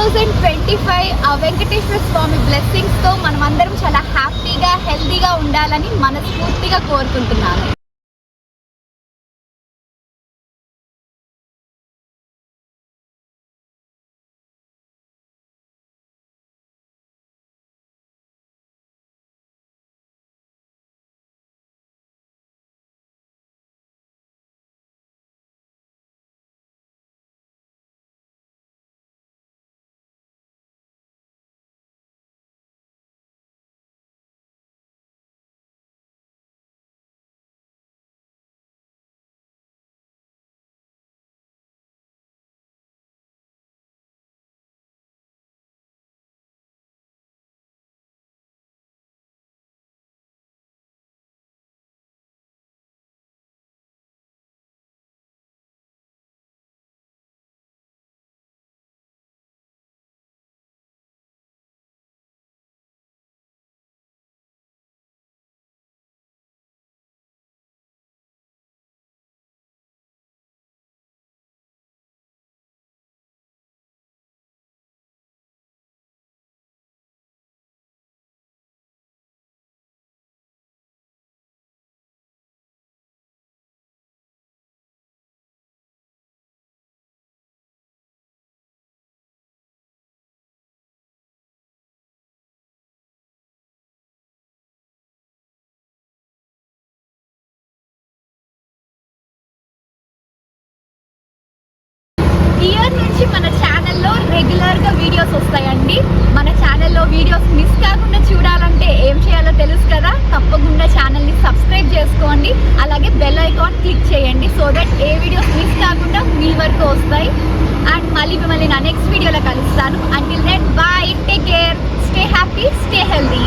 2025 ఆ వెంకటేశ్వర స్వామి బ్లెస్సింగ్స్తో మనమందరం చాలా హ్యాపీగా హెల్తీగా ఉండాలని మనస్ఫూర్తిగా కోరుకుంటున్నాను. ఇయర్ నుంచి మన ఛానల్లో రెగ్యులర్గా వీడియోస్ వస్తాయండి. మన ఛానల్లో వీడియోస్ మిస్ కాకుండా చూడాలంటే ఏం చేయాలో తెలుసు కదా. తప్పకుండా ఛానల్ని సబ్స్క్రైబ్ చేసుకోండి, అలాగే బెల్ ఐకాన్ క్లిక్ చేయండి. So that A videos miss కాకుండా మీ వరకు వస్తాయి. అండ్ మళ్ళీ మిమ్మల్ని నా నెక్స్ట్ వీడియోలో కలుస్తాను. Until then bye, take care, stay happy, stay healthy.